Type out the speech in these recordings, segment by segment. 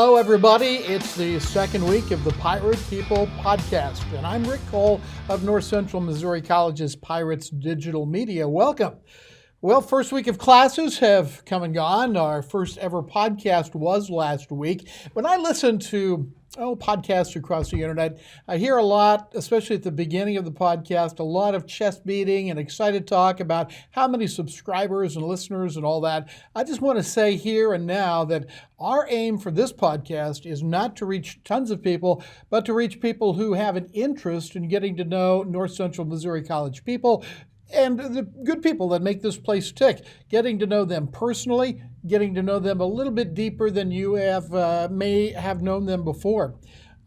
Hello, everybody. It's the second week of the Pirate People podcast, and I'm Rick Cole of North Central Missouri College's Pirates Digital Media. Welcome. Well, first week of classes have come and gone. Our first ever podcast was last week. When I listen to podcasts across the internet, I hear a lot, especially at the beginning of the podcast, a lot of chest beating and excited talk about how many subscribers and listeners and all that. I just want to say here and now that our aim for this podcast is not to reach tons of people, but to reach people who have an interest in getting to know North Central Missouri College people and the good people that make this place tick, getting to know them personally, getting to know them a little bit deeper than you may have known them before.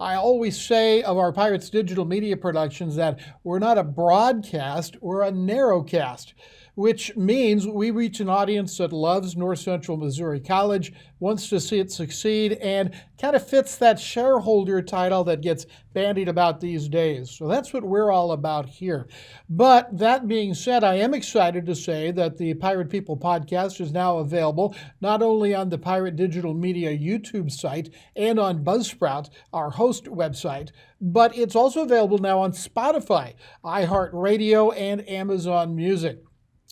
I always say of our Pirates Digital Media Productions that we're not a broadcast, we're a narrowcast, which means we reach an audience that loves North Central Missouri College, wants to see it succeed, and kind of fits that shareholder title that gets bandied about these days. So that's what we're all about here. But that being said, I am excited to say that the Pirate People podcast is now available not only on the Pirate Digital Media YouTube site and on Buzzsprout, our host website, but it's also available now on Spotify, iHeartRadio, and Amazon Music.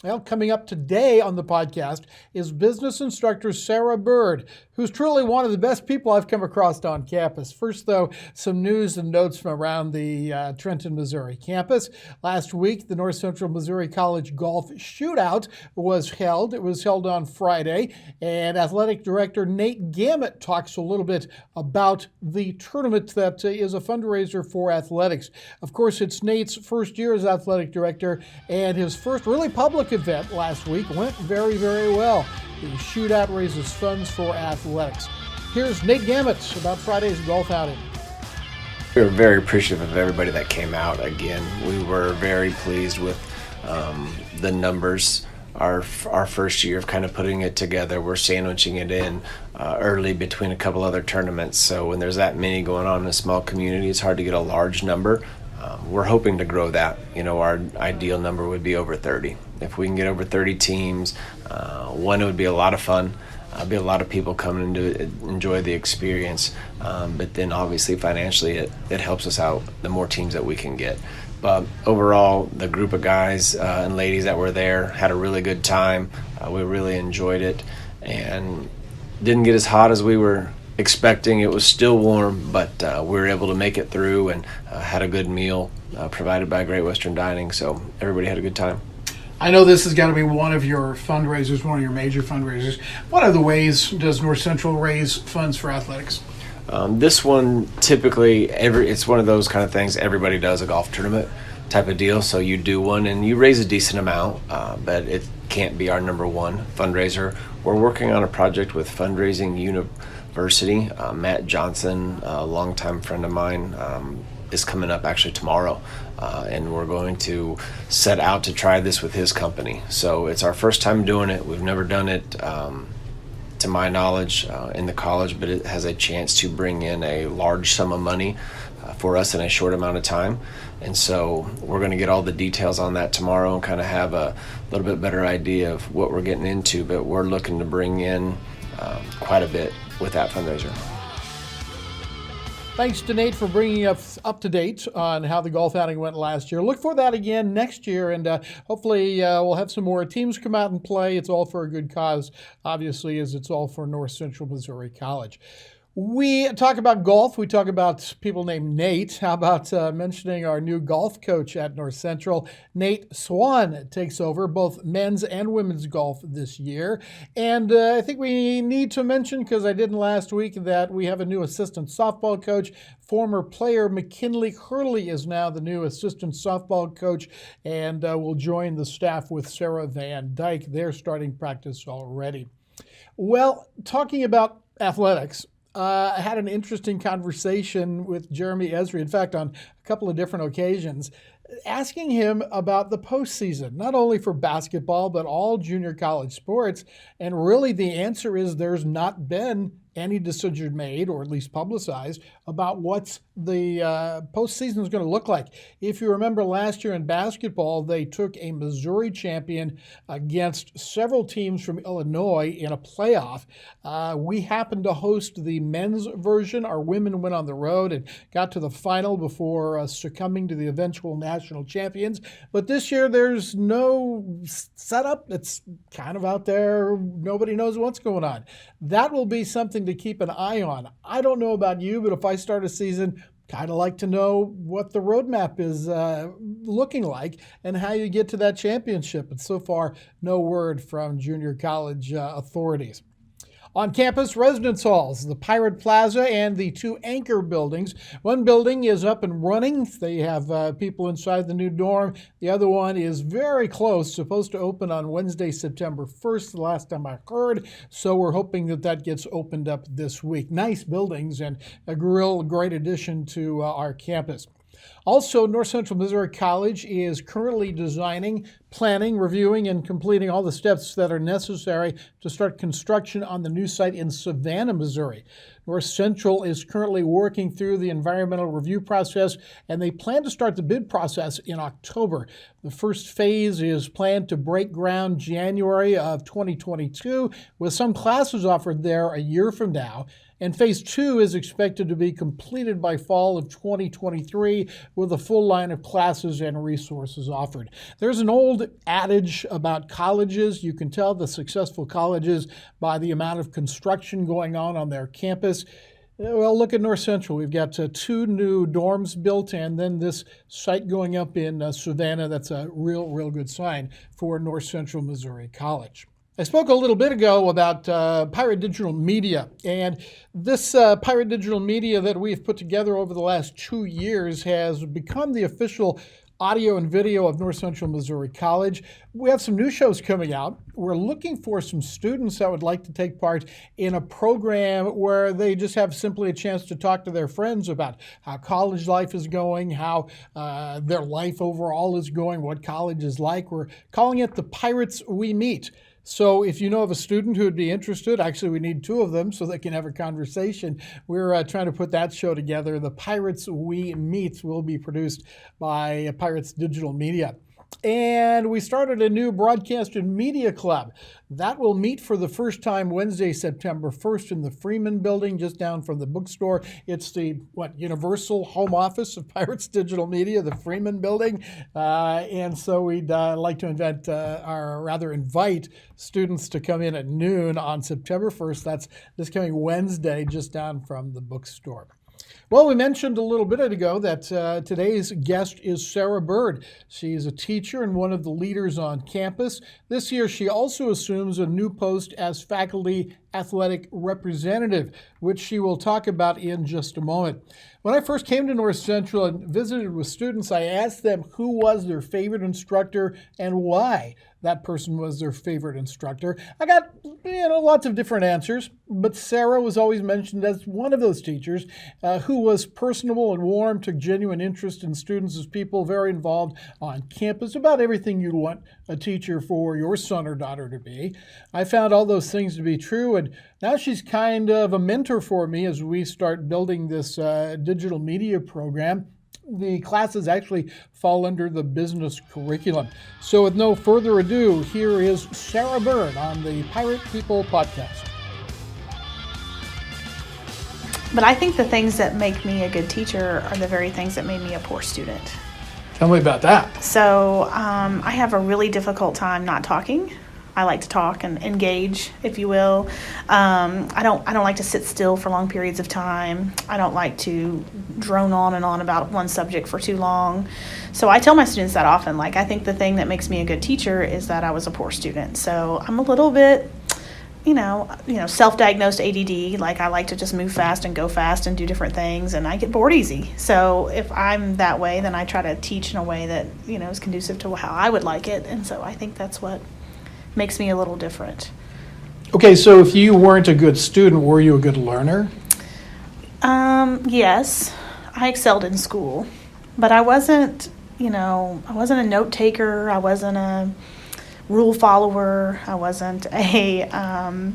Well, coming up today on the podcast is business instructor Sarah Byrd, who's truly one of the best people I've come across on campus. First, though, some news and notes from around the Trenton, Missouri campus. Last week, the North Central Missouri College Golf Shootout was held. It was held on Friday, and athletic director Nate Gamet talks a little bit about the tournament that is a fundraiser for athletics. Of course, it's Nate's first year as athletic director, and his first really public event last week went very, very well. The shootout raises funds for athletics. Here's Nate Gamet about Friday's golf outing. We were very appreciative of everybody that came out. Again, we were very pleased with the numbers. Our first year of kind of putting it together, we're sandwiching it in early between a couple other tournaments. So when there's that many going on in a small community, it's hard to get a large number. We're hoping to grow that. Our ideal number would be over 30. If we can get over 30 teams, it would be a lot of fun. Be a lot of people coming to enjoy the experience. But then obviously financially it helps us out the more teams that we can get. But overall, the group of guys and ladies that were there had a really good time. We really enjoyed it and didn't get as hot as we were expecting. It was still warm, but we were able to make it through and had a good meal provided by Great Western Dining, so everybody had a good time. I know this has got to be one of your fundraisers, one of your major fundraisers. What other ways does North Central raise funds for athletics? This one, typically, it's one of those kind of things everybody does, a golf tournament type of deal, so you do one and you raise a decent amount, but it can't be our number one fundraiser. We're working on a project with Fundraising University. Matt Johnson, a longtime friend of mine, is coming up actually tomorrow, and we're going to set out to try this with his company. So it's our first time doing it. We've never done it, to my knowledge, in the college, but it has a chance to bring in a large sum of money for us in a short amount of time. And so we're going to get all the details on that tomorrow and kind of have a little bit better idea of what we're getting into, but we're looking to bring in quite a bit with that fundraiser. Thanks to Nate for bringing us up to date on how the golf outing went last year. Look for that again next year, and hopefully we'll have some more teams come out and play. It's all for a good cause, obviously, as it's all for North Central Missouri College. We talk about golf. We talk about people named Nate. How about mentioning our new golf coach at North Central? Nate Swan takes over both men's and women's golf this year. And I think we need to mention, because I didn't last week, that we have a new assistant softball coach. Former player McKinley Hurley is now the new assistant softball coach and will join the staff with Sarah Van Dyke. They're starting practice already. Well, talking about athletics, I had an interesting conversation with Jeremy Esri, in fact, on a couple of different occasions, asking him about the postseason, not only for basketball, but all junior college sports. And really the answer is there's not been any decision made, or at least publicized, about what's the postseason is going to look like. If you remember last year in basketball, they took a Missouri champion against several teams from Illinois in a playoff. We happened to host the men's version. Our women went on the road and got to the final before succumbing to the eventual national champions. But this year, there's no setup. It's kind of out there. Nobody knows what's going on. That will be something to keep an eye on. I don't know about you, but if I start a season, kind of like to know what the roadmap is looking like and how you get to that championship. And so far, no word from junior college authorities. On campus, residence halls, the Pirate Plaza, and the two anchor buildings. One building is up and running. They have people inside the new dorm. The other one is very close, supposed to open on Wednesday, September 1st, the last time I heard. So we're hoping that that gets opened up this week. Nice buildings and a real great addition to our campus. Also, North Central Missouri College is currently designing, planning, reviewing, and completing all the steps that are necessary to start construction on the new site in Savannah, Missouri. North Central is currently working through the environmental review process, and they plan to start the bid process in October. The first phase is planned to break ground January of 2022, with some classes offered there a year from now. And phase 2 is expected to be completed by fall of 2023 with a full line of classes and resources offered. There's an old adage about colleges. You can tell the successful colleges by the amount of construction going on their campus. Well, look at North Central. We've got 2 new dorms built and then this site going up in Savannah. That's a real good sign for North Central Missouri College. I spoke a little bit ago about Pirate Digital Media, and this Pirate Digital Media that we've put together over the last 2 years has become the official audio and video of North Central Missouri College. We have some new shows coming out. We're looking for some students that would like to take part in a program where they just have simply a chance to talk to their friends about how college life is going, how their life overall is going, what college is like. We're calling it the Pirates We Meet. So if you know of a student who would be interested, actually we need 2 of them so they can have a conversation. We're trying to put that show together. The Pirates We Meet will be produced by Pirates Digital Media. And we started a new broadcast and media club. That will meet for the first time Wednesday, September 1st in the Freeman building, just down from the bookstore. It's the, universal home office of Pirates Digital Media, the Freeman building. And so we'd like to invite students to come in at noon on September 1st. That's this coming Wednesday, just down from the bookstore. Well, we mentioned a little bit ago that today's guest is Sarah Byrd. She's a teacher and one of the leaders on campus. This year, she also assumes a new post as faculty athletic representative, which she will talk about in just a moment. When I first came to North Central and visited with students, I asked them who was their favorite instructor and why that person was their favorite instructor. I got lots of different answers, but Sarah was always mentioned as one of those teachers who was personable and warm, took genuine interest in students as people, very involved on campus, about everything you'd want a teacher for your son or daughter to be. I found all those things to be true, and now she's kind of a mentor for me as we start building this digital media program. The classes actually fall under the business curriculum. So with no further ado, here is Sarah Byrne on the Pirate People podcast. But I think the things that make me a good teacher are the very things that made me a poor student. Tell me about that. So I have a really difficult time not talking. I like to talk and engage, if you will. I don't like to sit still for long periods of time. I don't like to drone on and on about one subject for too long. So I tell my students that often. I think the thing that makes me a good teacher is that I was a poor student. So I'm a little bit, self-diagnosed ADD. I like to just move fast and go fast and do different things, and I get bored easy. So if I'm that way, then I try to teach in a way that, is conducive to how I would like it. And so I think that's what makes me a little different. Okay, so if you weren't a good student, were you a good learner? Yes, I excelled in school, but I wasn't a note taker. I wasn't a rule follower. I wasn't a, I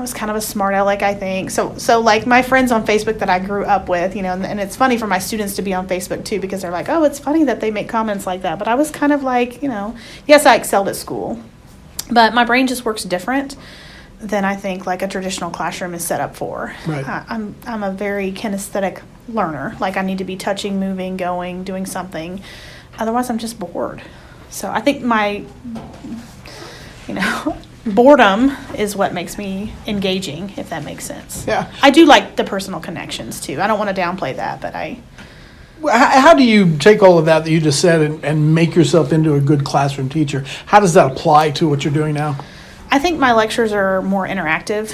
was kind of a smart aleck, I think. So like my friends on Facebook that I grew up with, and it's funny for my students to be on Facebook too, because they're like, oh, it's funny that they make comments like that. But I was kind of like, yes, I excelled at school, but my brain just works different than I think like a traditional classroom is set up for. Right. I'm a very kinesthetic learner. Like I need to be touching, moving, going, doing something. Otherwise, I'm just bored. So I think my, boredom is what makes me engaging, if that makes sense. Yeah. I do like the personal connections too. I don't want to downplay that, but How do you take all of that you just said and make yourself into a good classroom teacher? How does that apply to what you're doing now? I think my lectures are more interactive.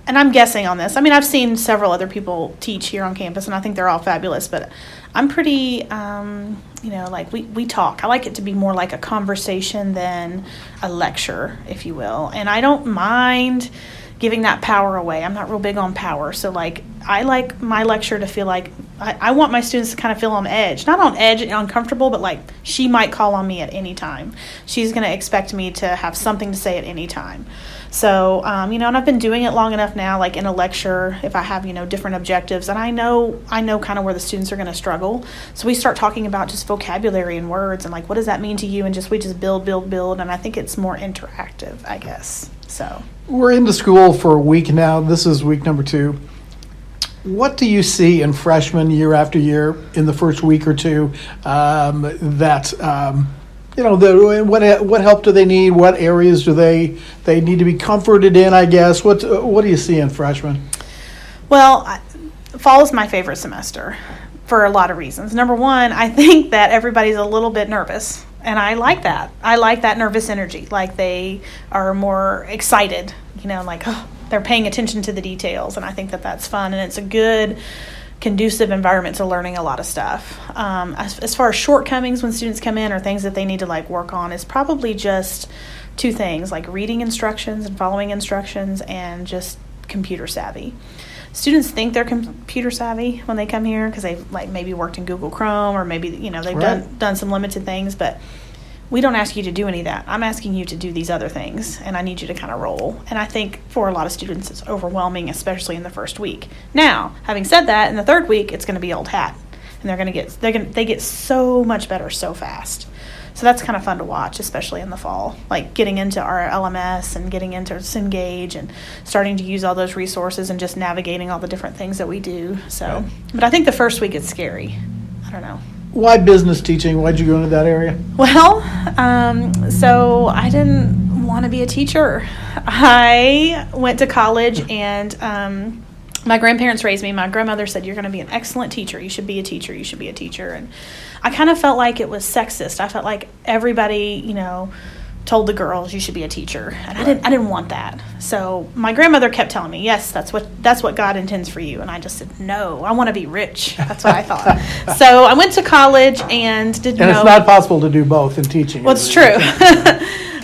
And I'm guessing on this. I mean, I've seen several other people teach here on campus, and I think they're all fabulous, but I'm pretty, like we talk. I like it to be more like a conversation than a lecture, if you will. And I don't mind giving that power away. I'm not real big on power. So, like, I like my lecture to feel like I want my students to kind of feel on edge. Not on edge and uncomfortable, but like she might call on me at any time. She's going to expect me to have something to say at any time. So, and I've been doing it long enough now, like in a lecture, if I have, different objectives, and I know kind of where the students are going to struggle. So we start talking about just vocabulary and words and like, what does that mean to you? And we just build. And I think it's more interactive, I guess. So we're into school for a week now. This is week number 2. What do you see in freshmen year after year in the first week or two what help do they need? What areas do they need to be comforted in, I guess? What do you see in freshmen? Well, fall is my favorite semester for a lot of reasons. Number one, I think that everybody's a little bit nervous, and I like that. I like that nervous energy. Like they are more excited, they're paying attention to the details, and I think that that's fun, and it's a good conducive environment to learning a lot of stuff. As far as shortcomings when students come in or things that they need to like work on is probably just 2 things, like reading instructions and following instructions and just computer savvy. Students think they're computer savvy when they come here because they've like maybe worked in Google Chrome or maybe they've done some limited things, but we don't ask you to do any of that. I'm asking you to do these other things, and I need you to kind of roll. And I think for a lot of students, it's overwhelming, especially in the first week. Now, having said that, in the third week, it's going to be old hat, and they get so much better so fast. So that's kind of fun to watch, especially in the fall, like getting into our LMS and getting into Cengage and starting to use all those resources and just navigating all the different things that we do. So, but I think the first week is scary. I don't know. Why business teaching? Why'd you go into that area? Well, so I didn't want to be a teacher. I went to college, and my grandparents raised me. My grandmother said, "You're going to be an excellent teacher. You should be a teacher. You should be a teacher." And I kind of felt like it was sexist. I felt like everybody, told the girls you should be a teacher, and I didn't want that. So my grandmother kept telling me, yes, that's what God intends for you, and I just said, no, I want to be rich. That's what I thought. So I went to college and it's not possible to do both in teaching. Well, it's true.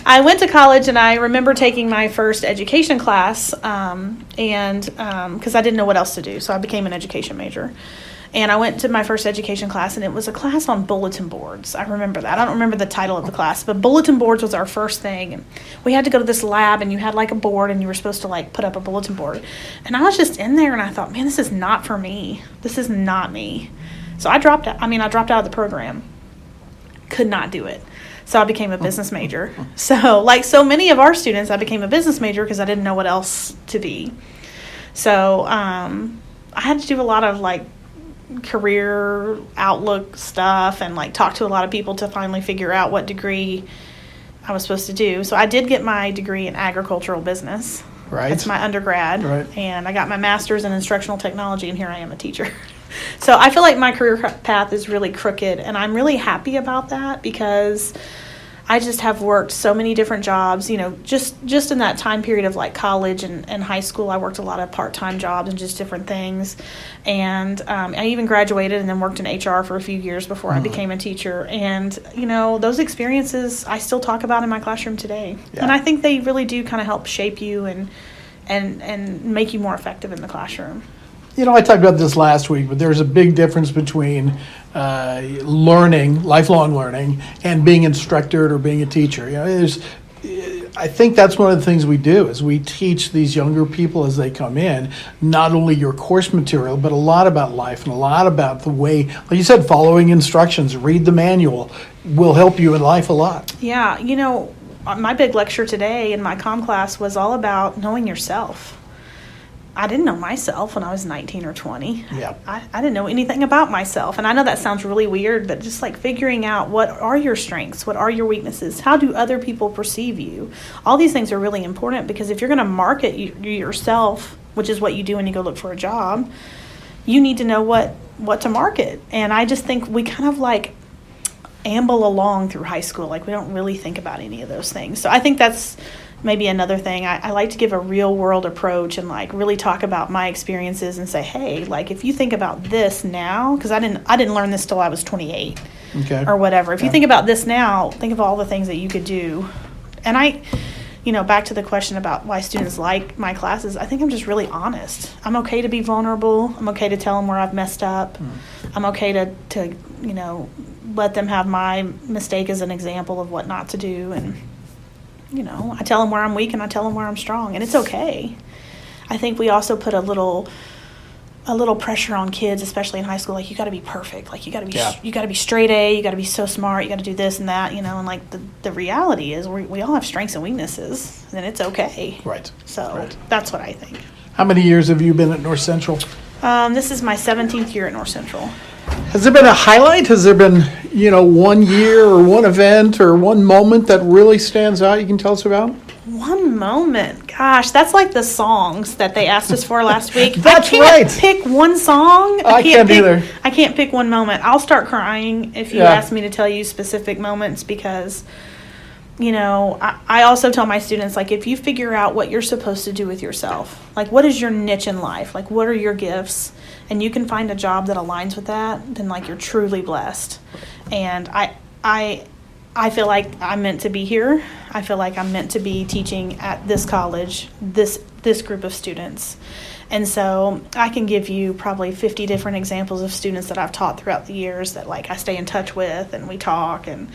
I went to college, and I remember taking my first education class, and because I didn't know what else to do, so I became an education major. And I went to my first education class, and it was a class on bulletin boards. I remember that. I don't remember the title of the class, but bulletin boards was our first thing. And we had to go to this lab, and you had like a board, and you were supposed to like put up a bulletin board. And I was just in there, and I thought, man, this is not for me. This is not me. So I dropped out. I dropped out of the program. Could not do it. So I became a business major. So like so many of our students, I became a business major because I didn't know what else to be. So I had to do a lot of like career outlook stuff and like talk to a lot of people to finally figure out what degree I was supposed to do. So I did get my degree in agricultural business. Right. That's my undergrad. Right. And I got my master's in instructional technology, and here I am a teacher. So I feel like my career path is really crooked, and I'm really happy about that because I just have worked so many different jobs, just in that time period of like college and high school. I worked a lot of part-time jobs and just different things. And I even graduated and then worked in HR for a few years before I became a teacher. And, those experiences I still talk about in my classroom today. Yeah. And I think they really do kind of help shape you and make you more effective in the classroom. I talked about this last week, but there's a big difference between learning, lifelong learning, and being instructed or being a teacher. I think that's one of the things we do is we teach these younger people as they come in, not only your course material, but a lot about life and a lot about the way, like you said, following instructions, read the manual will help you in life a lot. Yeah, my big lecture today in my comm class was all about knowing yourself. I didn't know myself when I was 19 or 20. Yeah. I didn't know anything about myself. And I know that sounds really weird, but just like figuring out what are your strengths, what are your weaknesses, how do other people perceive you? All these things are really important because if you're going to market yourself, which is what you do when you go look for a job, you need to know what to market. And I just think we kind of like amble along through high school. Like we don't really think about any of those things. So I think that's maybe another thing. I like to give a real world approach and like really talk about my experiences and say, hey, like if you think about this now, because I didn't learn this till I was 28 or whatever. If you think about this now, think of all the things that you could do. And back to the question about why students like my classes, I think I'm just really honest. I'm okay to be vulnerable. I'm okay to tell them where I've messed up. I'm okay to let them have my mistake as an example of what not to do. And I tell them where I'm weak and I tell them where I'm strong, and it's okay. I think we also put a little pressure on kids, especially in high school. Like you got to be perfect. Like you got to be straight A. You got to be so smart. You got to do this and that. And like the reality is we all have strengths and weaknesses, and it's okay. Right. So that's what I think. How many years have you been at North Central? This is my 17th year at North Central. Has there been a highlight? Has there been, one year or one event or one moment that really stands out you can tell us about? One moment. Gosh, that's like the songs that they asked us for last week. That's I right. can't pick one song. I can't either. I can't pick one moment. I'll start crying if you ask me to tell you specific moments because, I also tell my students, like, if you figure out what you're supposed to do with yourself, like, what is your niche in life? Like, what are your gifts? And you can find a job that aligns with that, then, like, you're truly blessed. And I feel like I'm meant to be here. I feel like I'm meant to be teaching at this college, this group of students. And so I can give you probably 50 different examples of students that I've taught throughout the years that, like, I stay in touch with and we talk and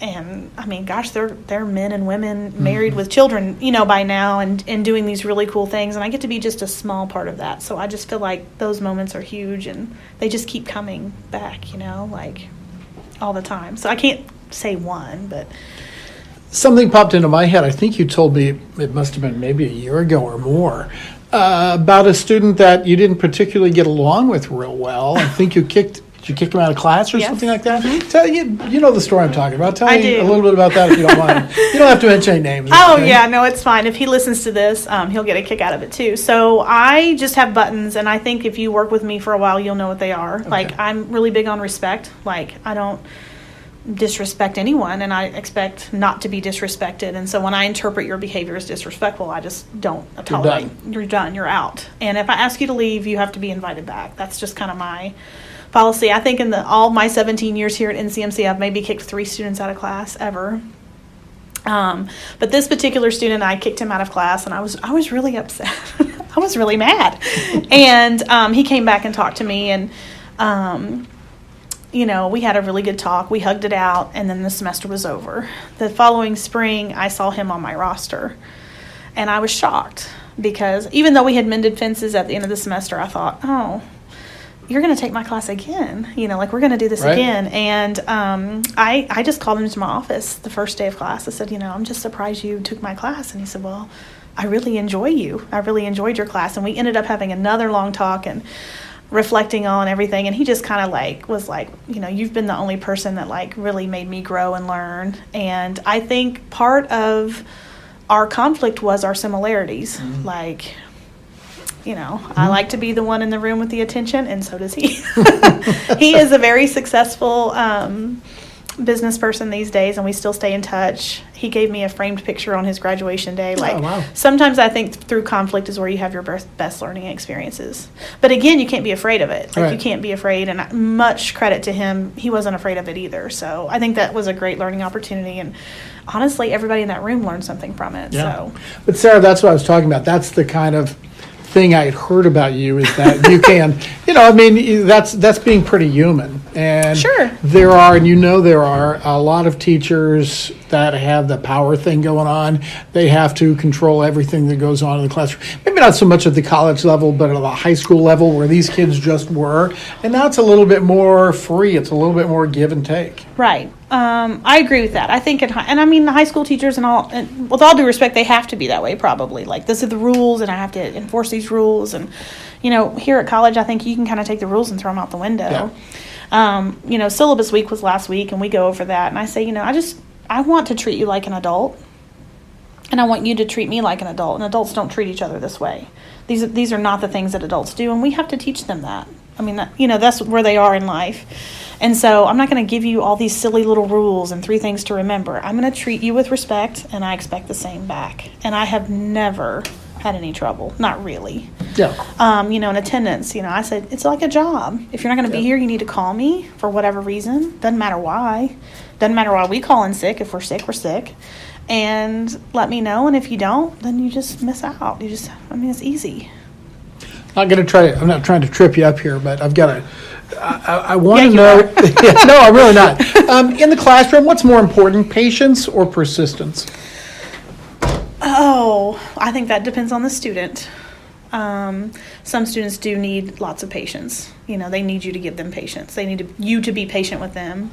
I mean, gosh, they're men and women married with children, by now and doing these really cool things. And I get to be just a small part of that. So I just feel like those moments are huge and they just keep coming back, like all the time. So I can't say one, but something popped into my head. I think you told me it must have been maybe a year ago or more about a student that you didn't particularly get along with real well. I think you kicked him out of class or something like that? Tell you know the story I'm talking about. Tell me a little bit about that if you don't mind. You don't have to mention any names. Oh, yeah, no, it's fine. If he listens to this, he'll get a kick out of it too. So I just have buttons, and I think if you work with me for a while, you'll know what they are. Okay. Like, I'm really big on respect. Like, I don't disrespect anyone, and I expect not to be disrespected. And so when I interpret your behavior as disrespectful, I just don't tolerate. You're done. You're out. And if I ask you to leave, you have to be invited back. That's just kind of my policy. I think in all my 17 years here at NCMC, I've maybe kicked 3 students out of class ever. But this particular student, I kicked him out of class, and I was really upset. I was really mad. And he came back and talked to me, and we had a really good talk. We hugged it out, and then the semester was over. The following spring, I saw him on my roster, and I was shocked because even though we had mended fences at the end of the semester, I thought, oh, you're going to take my class again, like we're going to do this again. And I just called him into my office the first day of class. I said, I'm just surprised you took my class. And he said, well, I really enjoy you. I really enjoyed your class. And we ended up having another long talk and reflecting on everything. And he just kind of was like, you've been the only person that really made me grow and learn. And I think part of our conflict was our similarities. Mm-hmm. I like to be the one in the room with the attention, and so does he. He is a very successful business person these days, and we still stay in touch. He gave me a framed picture on his graduation day. Wow. Sometimes I think through conflict is where you have your best learning experiences. But again, you can't be afraid of it. You can't be afraid, and much credit to him, he wasn't afraid of it either. So I think that was a great learning opportunity, and honestly, everybody in that room learned something from it. Yeah. So. But Sarah, that's what I was talking about. That's the kind of thing I had heard about you is that you can, that's being pretty human. And Sure. there are, and you know there are, a lot of teachers that have the power thing going on. They have to control everything that goes on in the classroom. Maybe not so much at the college level, but at the high school level where these kids just were. And now it's a little bit more free. It's a little bit more give and take. Right. I agree with that. I think, the high school teachers and with all due respect, they have to be that way probably. Like, this are the rules, and I have to enforce these rules. And, here at college, I think you can kind of take the rules and throw them out the window. Yeah. Syllabus week was last week, and we go over that. And I say, I want to treat you like an adult, and I want you to treat me like an adult. And adults don't treat each other this way. These are not the things that adults do, and we have to teach them that. That's where they are in life. And so I'm not going to give you all these silly little rules and 3 things to remember. I'm going to treat you with respect, and I expect the same back. And I have never had any trouble. Not really. Yeah. In attendance, I said, it's like a job. If you're not going to be here, you need to call me for whatever reason. Doesn't matter why. Doesn't matter why we call in sick. If we're sick, we're sick. And let me know. And if you don't, then you just miss out. It's easy. I'm not trying to trip you up here, but I've got to. I want to you know. are. No, I'm really not. In the classroom, what's more important, patience or persistence? Oh, I think that depends on the student. Some students do need lots of patience. They need you to give them patience. They need you to be patient with them.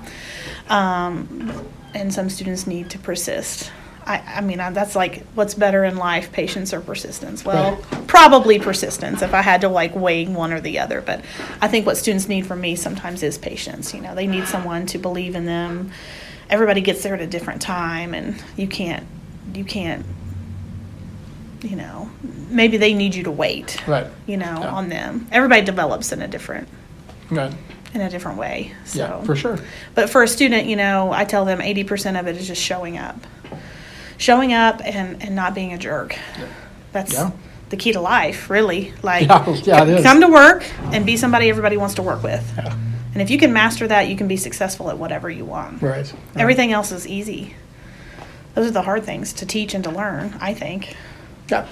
And some students need to persist. That's like, what's better in life, patience or persistence? Well, Right. Probably persistence if I had to weigh one or the other. But I think what students need from me sometimes is patience. They need someone to believe in them. Everybody gets there at a different time, and you can't, maybe they need you to wait, Right. on them. Everybody develops in a different Right. way. So. Yeah, for sure. But for a student, I tell them 80% of it is just showing up. Showing up and not being a jerk. That's the key to life, really. Yeah, it is. Come to work and be somebody everybody wants to work with. Yeah. And if you can master that, you can be successful at whatever you want. Right. Everything else is easy. Those are the hard things to teach and to learn, I think. Yeah.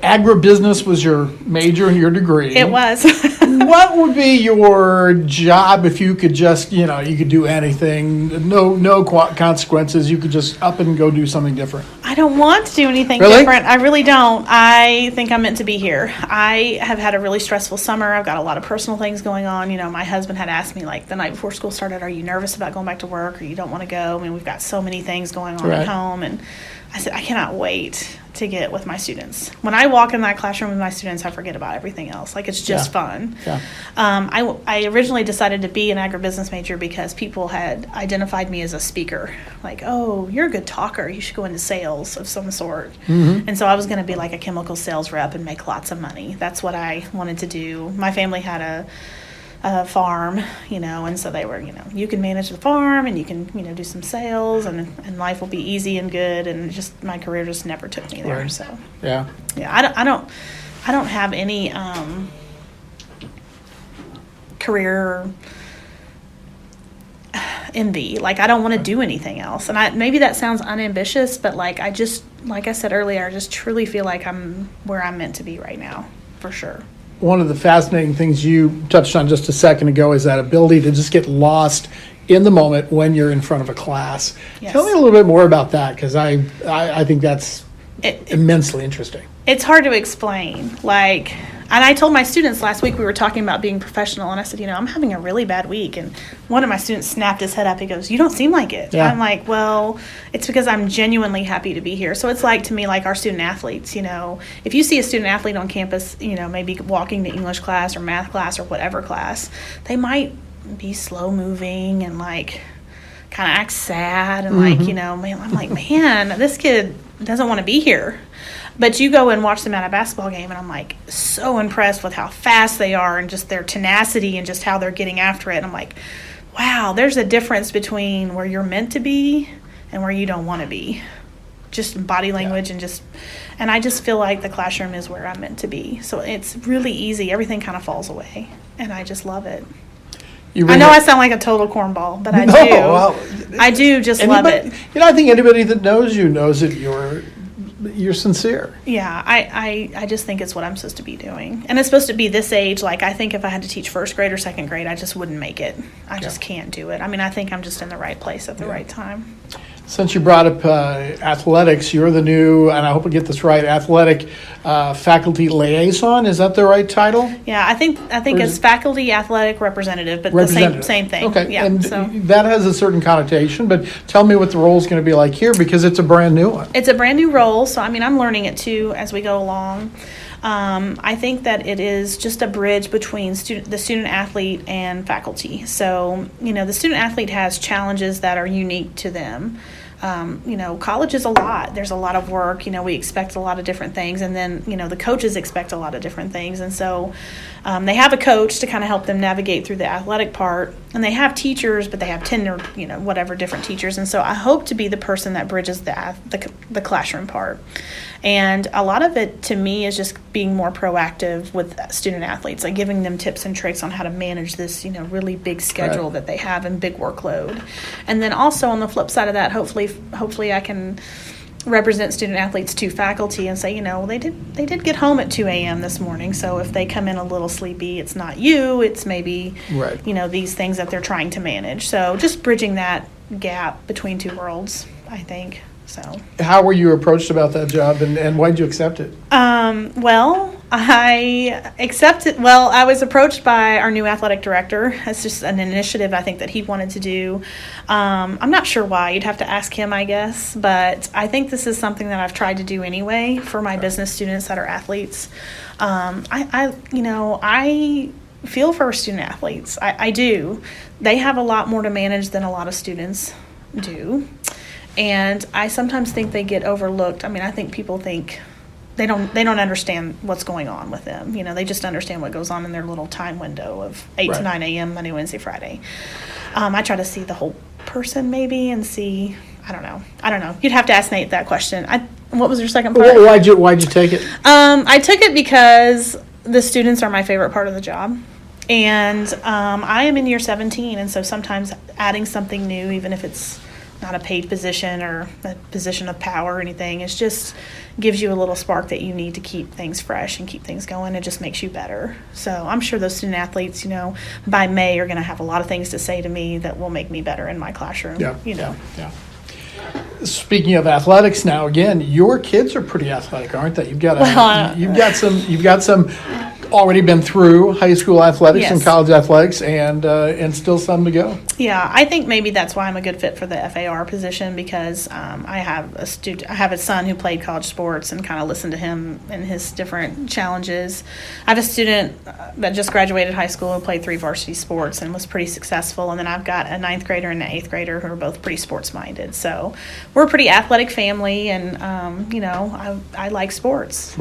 Agribusiness was your major and your degree. It was. What would be your job if you could just, you could do anything, no consequences, you could just up and go do something different? I don't want to do anything Really? different. I really don't. I think I'm meant to be here. I have had a really stressful summer. I've got a lot of personal things going on. My husband had asked me the night before school started, are you nervous about going back to work, or you don't want to go? We've got so many things going on Right. at home. And I said, I cannot wait to get with my students. When I walk in that classroom with my students, I forget about everything else. It's just fun. Yeah. I originally decided to be an agribusiness major because people had identified me as a speaker. Oh, you're a good talker. You should go into sales of some sort. Mm-hmm. And so I was going to be like a chemical sales rep and make lots of money. That's what I wanted to do. My family had a farm, and so they were, you can manage the farm and you can, do some sales and life will be easy and good. And just my career just never took me there. Right. So Yeah. I don't have any career envy. I don't want to do anything else. And maybe that sounds unambitious, but I just, like I said earlier, I just truly feel like I'm where I'm meant to be right now, for sure. One of the fascinating things you touched on just a second ago is that ability to just get lost in the moment when you're in front of a class. Yes. Tell me a little bit more about that, because I think that's immensely interesting. It's hard to explain. And I told my students last week, we were talking about being professional, and I said, I'm having a really bad week. And one of my students snapped his head up. He goes, you don't seem like it. Yeah. I'm like, well, it's because I'm genuinely happy to be here. So it's to me, our student athletes, if you see a student athlete on campus, maybe walking to English class or math class or whatever class, they might be slow moving and kind of act sad and I'm like, man, this kid doesn't want to be here. But you go and watch them at a basketball game, and I'm so impressed with how fast they are and just their tenacity and just how they're getting after it. And I'm like, wow, there's a difference between where you're meant to be and where you don't want to be. Just body language and I just feel like the classroom is where I'm meant to be. So it's really easy. Everything kind of falls away, and I just love it. I know I sound like a total cornball, but I do. Well, I do just love it. I think anybody that knows you knows that you're you're sincere. Yeah, I just think it's what I'm supposed to be doing. And it's supposed to be this age. Like, I think if I had to teach first grade or second grade, I just wouldn't make it. I just can't do it. I mean, I think I'm just in the right place at the right time. Since you brought up athletics, you're the new, and I hope I get this right, athletic faculty liaison. Is that the right title? Yeah, I think it's faculty athletic representative, but the same thing. Okay, yeah, and so that has a certain connotation, but tell me what the role is going to be like here, because it's a brand new one. It's a brand new role, so I mean, I'm learning it too as we go along. I think that it is just a bridge between the student athlete and faculty. So, the student athlete has challenges that are unique to them. College is a lot. There's a lot of work. We expect a lot of different things. And then, the coaches expect a lot of different things. And so they have a coach to kind of help them navigate through the athletic part. And they have teachers, but they have 10 or, whatever different teachers. And so I hope to be the person that bridges the classroom part. And a lot of it, to me, is just being more proactive with student athletes, like giving them tips and tricks on how to manage this, really big schedule that they have and big workload. And then also on the flip side of that, hopefully I can represent student athletes to faculty and say, they did get home at 2 a.m. this morning. So if they come in a little sleepy, it's not you, it's maybe, these things that they're trying to manage. So just bridging that gap between two worlds, I think. So, how were you approached about that job, and why did you accept it? Well, I accepted. Well, I was approached by our new athletic director. It's just an initiative I think that he wanted to do. I'm not sure why. You'd have to ask him, I guess. But I think this is something that I've tried to do anyway for my business students that are athletes. I feel for student athletes. I do. They have a lot more to manage than a lot of students do. And I sometimes think they get overlooked. I mean, I think people think they don't understand what's going on with them. They just understand what goes on in their little time window of 8 to 9 a.m. Monday, Wednesday, Friday. I try to see the whole person maybe and see. I don't know. You'd have to ask Nate that question. What was your second part? Why'd you take it? I took it because the students are my favorite part of the job. And I am in year 17, and so sometimes adding something new, even if it's not a paid position or a position of power or anything, it just gives you a little spark that you need to keep things fresh and keep things going. It just makes you better. So I'm sure those student athletes, by May are going to have a lot of things to say to me that will make me better in my classroom. Yeah. Speaking of athletics, now again, your kids are pretty athletic, aren't they? You've got some already been through high school athletics and college athletics, and still some to go. Yeah, I think maybe that's why I'm a good fit for the FAR position, because I have a son who played college sports and kind of listened to him and his different challenges. I have a student that just graduated high school who played 3 varsity sports and was pretty successful, and then I've got a 9th grader and an 8th grader who are both pretty sports minded. So we're a pretty athletic family, and I like sports.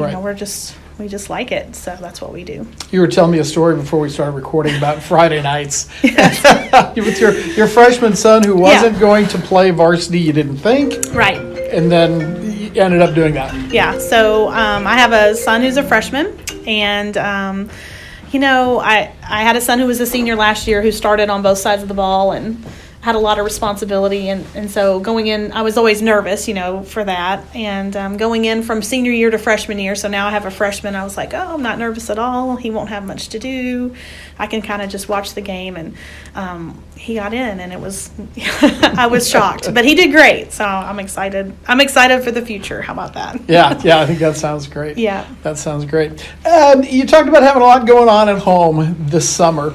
We just like it, so that's what we do. You were telling me a story before we started recording about Friday nights. With your freshman son who wasn't going to play varsity, you didn't think? Right. And then you ended up doing that. Yeah, so I have a son who's a freshman, and I had a son who was a senior last year who started on both sides of the ball and had a lot of responsibility, and so going in, I was always nervous, for that, and going in from senior year to freshman year, so now I have a freshman, I was like, oh, I'm not nervous at all, he won't have much to do, I can kind of just watch the game, and he got in, and it was, I was shocked, but he did great, so I'm excited for the future. How about that? Yeah, I think that sounds great. Yeah. That sounds great. You talked about having a lot going on at home this summer.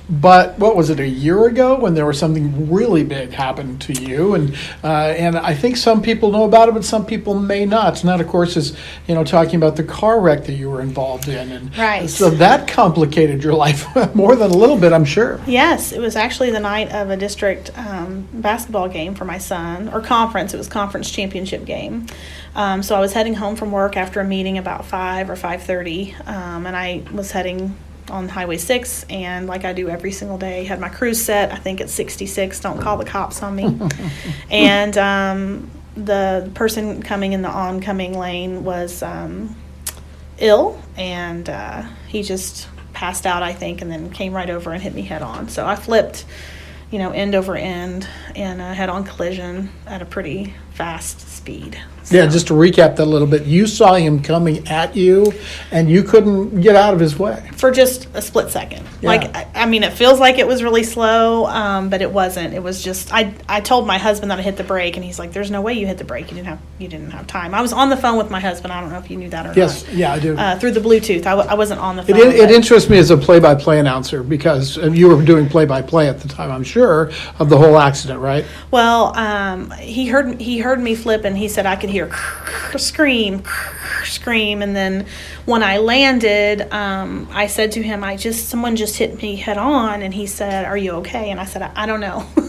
But what was it, a year ago when there was something really big happened to you? And I think some people know about it, but some people may not. And that, of course, is, talking about the car wreck that you were involved in. And right. So that complicated your life more than a little bit, I'm sure. Yes, it was actually the night of a district basketball game for my son, or conference. It was conference championship game. So I was heading home from work after a meeting about 5 or 5:30, and I was heading on Highway 6, and like I do every single day, had my cruise set. I think it's 66. Don't call the cops on me. And the person coming in the oncoming lane was ill, and he just passed out, I think, and then came right over and hit me head on. So I flipped, end over end in a head-on collision at a pretty fast speed. Yeah, just to recap that a little bit, you saw him coming at you, and you couldn't get out of his way. For just a split second. Yeah. Like, I mean, it feels like it was really slow, but it wasn't. It was just, I told my husband that I hit the brake, and he's like, there's no way you hit the brake. You didn't have time. I was on the phone with my husband. I don't know if you knew that or Yes, not. yeah, I do. Through the Bluetooth. I wasn't on the phone. It interests me as a play-by-play announcer because you were doing play-by-play at the time, I'm sure, of the whole accident, right? Well, he heard me flip, and he said I could hear scream, and then when I landed, I said to him, someone just hit me head on, and he said, "Are you okay?" And I said, "I don't know." All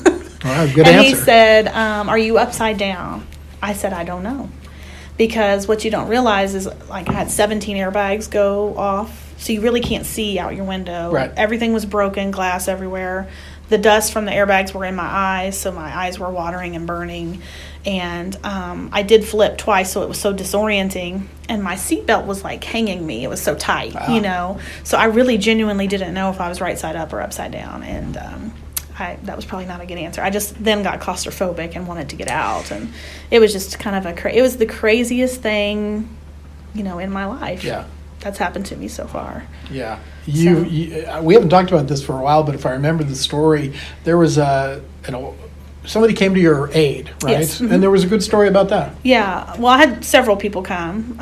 right, good and answer. he said, "Are you upside down?" I said, "I don't know," because what you don't realize is, like, I had 17 airbags go off, so you really can't see out your window. Right. Everything was broken, glass everywhere. The dust from the airbags were in my eyes, so my eyes were watering and burning. And I did flip twice, so it was so disorienting. And my seatbelt was, like, hanging me. It was so tight, Wow. you know. So I really genuinely didn't know if I was right side up or upside down. And that was probably not a good answer. I just then got claustrophobic and wanted to get out. And it was just kind of it was the craziest thing, you know, in my life. Yeah. That's happened to me so far. Yeah. We haven't talked about this for a while, but if I remember the story, there was somebody came to your aid, right? Yes. Mm-hmm. And there was a good story about that. Yeah. Well, I had several people come.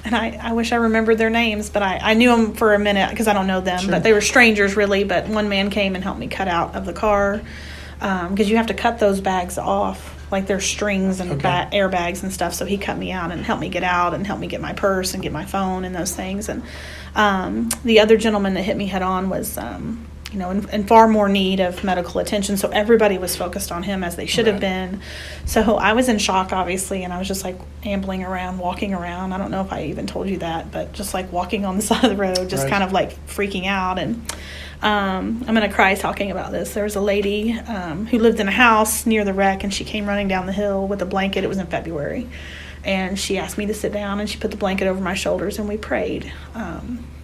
And I wish I remembered their names, but I knew them for a minute because I don't know them. Sure. But they were strangers, really. But one man came and helped me cut out of the car because you have to cut those bags off. Like, there's strings and airbags and stuff. So he cut me out and helped me get out and helped me get my purse and get my phone and those things. And the other gentleman that hit me head on was, in far more need of medical attention. So everybody was focused on him as they should have been. So I was in shock, obviously, and I was just, like, ambling around, walking around. I don't know if I even told you that, but just, like, walking on the side of the road, just kind of, like, freaking out. And I'm going to cry talking about this. There was a lady who lived in a house near the wreck, and she came running down the hill with a blanket. It was in February. And she asked me to sit down, and she put the blanket over my shoulders, and we prayed.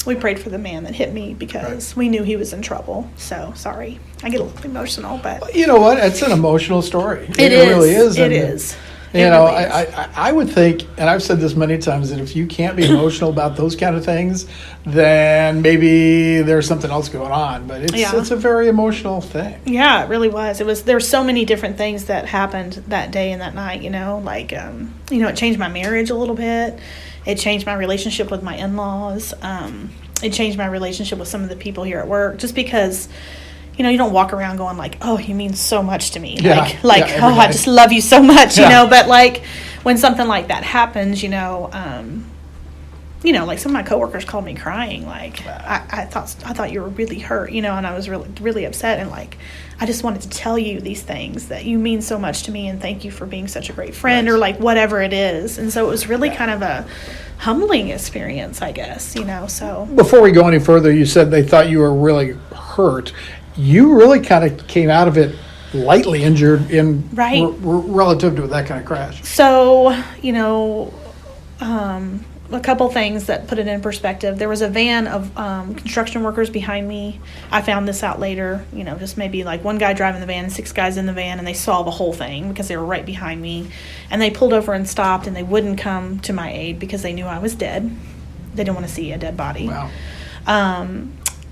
We prayed for the man that hit me because we knew he was in trouble. So, sorry. I get a little emotional, but... You know what? It's an emotional story. It really is. It is. I would think, and I've said this many times, that if you can't be emotional about those kind of things, then maybe there's something else going on. But it's a very emotional thing. Yeah, it really was. There's so many different things that happened that day and that night, like, it changed my marriage a little bit. It changed my relationship with my in-laws. It changed my relationship with some of the people here at work, just because... you don't walk around going like, "Oh, you mean so much to me." I just love you so much, but like when something like that happens, like some of my coworkers called me crying. Like, I thought you were really hurt, and I was really, really upset. And like, I just wanted to tell you these things that you mean so much to me, and thank you for being such a great friend, or like whatever it is. And so it was really kind of a humbling experience, I guess, so. Before we go any further, you said they thought you were really hurt. You really kind of came out of it lightly injured relative to that kind of crash. So, a couple things that put it in perspective. There was a van of construction workers behind me. I found this out later, just maybe like one guy driving the van, 6 guys in the van, and they saw the whole thing because they were right behind me. And they pulled over and stopped, and they wouldn't come to my aid because they knew I was dead. They didn't want to see a dead body. Wow.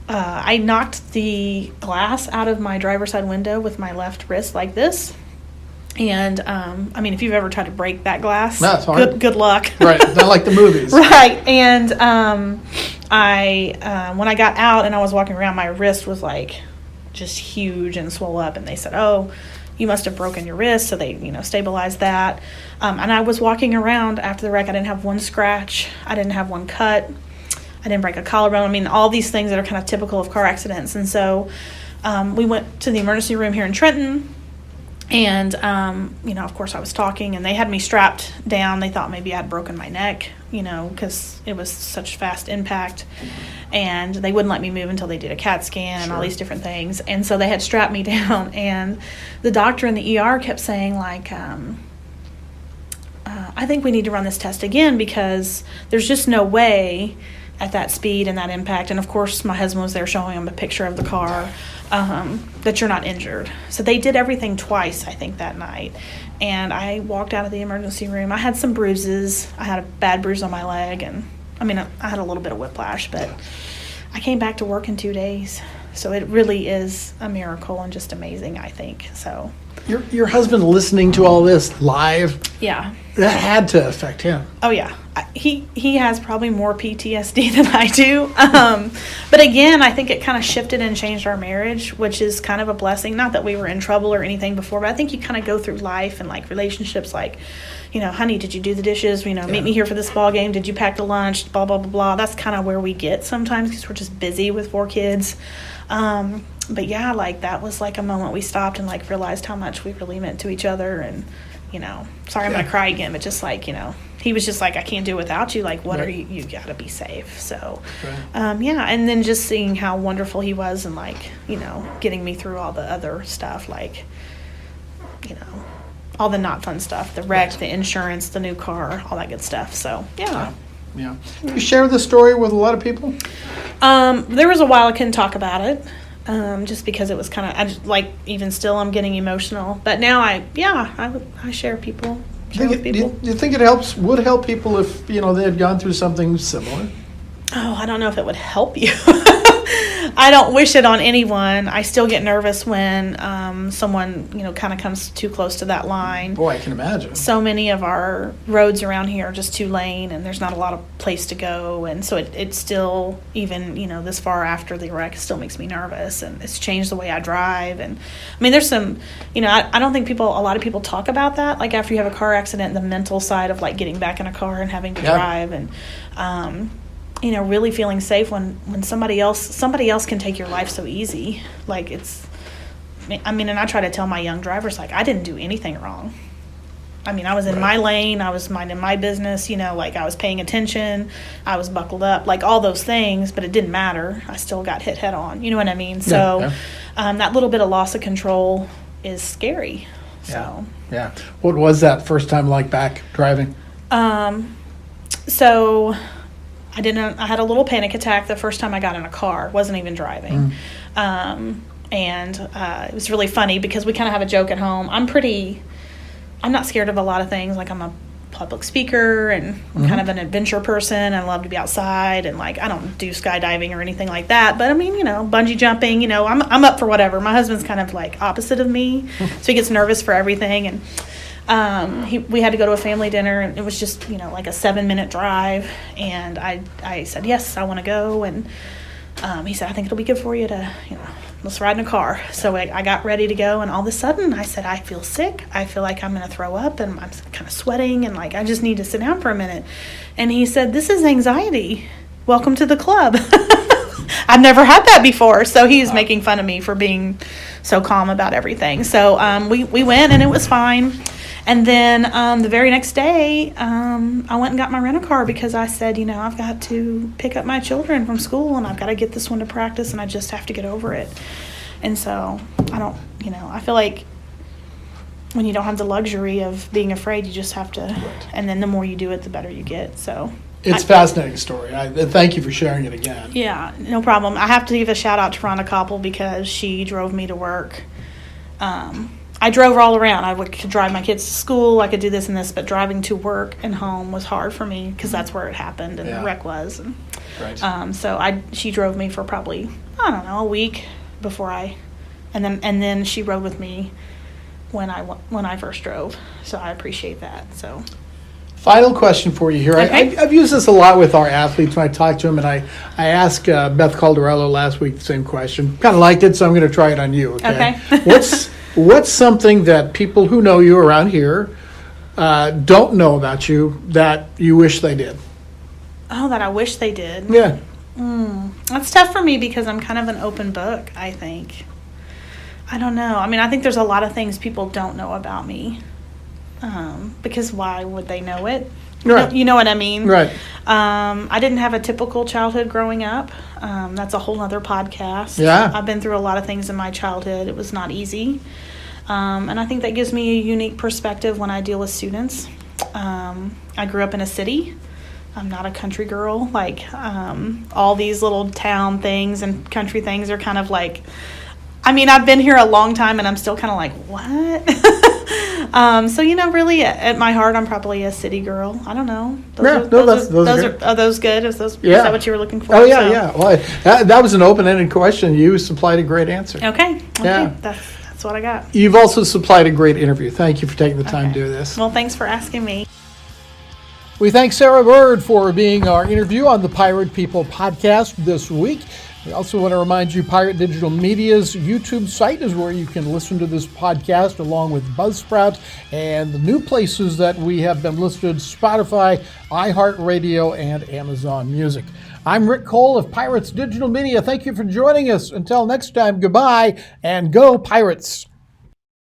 I knocked the glass out of my driver's side window with my left wrist like this. And, if you've ever tried to break that glass, no, it's hard. Good luck. Right, not like the movies. Right. And when I got out and I was walking around, my wrist was like just huge and swole up. And they said, "Oh, you must have broken your wrist." So they, stabilized that. And I was walking around after the wreck. I didn't have one scratch. I didn't have one cut. I didn't break a collarbone. All these things that are kind of typical of car accidents. And so we went to the emergency room here in Trenton. And, of course, I was talking, and they had me strapped down. They thought maybe I had broken my neck, because it was such fast impact. And they wouldn't let me move until they did a CAT scan and all these different things. And so they had strapped me down. And the doctor in the ER kept saying, like, I think we need to run this test again because there's just no way at that speed and that impact. And of course, my husband was there showing him a picture of the car, that you're not injured. So they did everything twice, I think, that night. And I walked out of the emergency room. I had some bruises. I had a bad bruise on my leg, and I had a little bit of whiplash, but I came back to work in 2 days. So it really is a miracle and just amazing, I think. So Your husband listening to all this live, yeah, that had to affect him. oh yeah, he has probably more PTSD than I do. But again, I think it kind of shifted and changed our marriage, which is kind of a blessing. Not that we were in trouble or anything before, but I think you kind of go through life and like relationships, like, honey, did you do the dishes? Meet me here for this ball game. Did you pack the lunch? Blah, blah, blah, blah. That's kind of where we get sometimes because we're just busy with 4 kids. But yeah, like that was like a moment we stopped and like realized how much we really meant to each other. And, sorry, I'm going to cry again, but just like, he was just like, I can't do it without you. Like, what are you got to be safe. So, yeah. And then just seeing how wonderful he was and like, getting me through all the other stuff, like, all the not fun stuff, the wreck, the insurance, the new car, all that good stuff. So, yeah. Yeah. You share this story with a lot of people? There was a while I couldn't talk about it, just because it was kind of, even still I'm getting emotional. But now I share with people. Do you think it would help people if, they had gone through something similar? Oh, I don't know if it would help you. I don't wish it on anyone. I still get nervous when someone, kind of comes too close to that line. Boy, I can imagine. So many of our roads around here are just 2 lane, and there's not a lot of place to go. And so it still, even, this far after the wreck, still makes me nervous. And it's changed the way I drive. And, there's some, I don't think a lot of people talk about that. Like, after you have a car accident, the mental side of, like, getting back in a car and having to drive. And, really feeling safe when somebody else can take your life so easy. Like, and I try to tell my young drivers, like, I didn't do anything wrong. I was in my lane, I was minding my business, like I was paying attention, I was buckled up, like all those things, but it didn't matter. I still got hit head on, you know what I mean? So that little bit of loss of control is scary. So yeah. What was that first time like back driving? So I had a little panic attack the first time I got in a car. Wasn't even driving. And it was really funny because we kind of have a joke at home. I'm not scared of a lot of things. Like, I'm a public speaker and I'm kind of an adventure person. I love to be outside, and like, I don't do skydiving or anything like that. But bungee jumping, I'm up for whatever. My husband's kind of like opposite of me. So he gets nervous for everything. And we had to go to a family dinner, and it was just, like a 7-minute drive. And I said, yes, I want to go. And he said, I think it'll be good for you to, let's ride in a car. So I got ready to go, and all of a sudden I said, I feel sick. I feel like I'm going to throw up, and I'm kind of sweating, and like, I just need to sit down for a minute. And he said, this is anxiety. Welcome to the club. I've never had that before. So he was making fun of me for being so calm about everything. So we went, and it was fine. And then the very next day, I went and got my rent-a-car because I said, I've got to pick up my children from school, and I've got to get this one to practice, and I just have to get over it. And so I feel like when you don't have the luxury of being afraid, you just have to, and then the more you do it, the better you get. So it's a fascinating story. Thank you for sharing it again. Yeah, no problem. I have to give a shout out to Rhonda Koppel because she drove me to work. I drove her all around. I could drive my kids to school. I could do this and this, but driving to work and home was hard for me because that's where it happened and the wreck was. And, so she drove me for probably, a week before and then she rode with me when I first drove. So I appreciate that. So. Final question for you here. Okay. I've used this a lot with our athletes when I talk to them, and I asked Beth Caldarello last week the same question. Kind of liked it, so I'm going to try it on you. Okay. What's something that people who know you around here don't know about you that you wish they did? Oh, that I wish they did? Yeah. That's tough for me because I'm kind of an open book, I think. I don't know. I think there's a lot of things people don't know about me. Because why would they know it? Right. You know what I mean? Right. I didn't have a typical childhood growing up. That's a whole other podcast. Yeah. I've been through a lot of things in my childhood. It was not easy. And I think that gives me a unique perspective when I deal with students. I grew up in a city. I'm not a country girl. Like, all these little town things and country things are kind of like, I mean, I've been here a long time and I'm still kind of like, what? So, really at my heart, I'm probably a city girl. I don't know. Those are those good? Is that what you were looking for? Oh, yeah, yeah. Well, that was an open-ended question. You supplied a great answer. Okay. Yeah. That's what I got. You've also supplied a great interview. Thank you for taking the time to do this. Well, thanks for asking me. We thank Sarah Byrd for being our interview on the Pirate People podcast this week. We also want to remind you Pirate Digital Media's YouTube site is where you can listen to this podcast along with Buzzsprout and the new places that we have been listed, Spotify, iHeartRadio, and Amazon Music. I'm Rick Cole of Pirates Digital Media. Thank you for joining us. Until next time, goodbye and go Pirates.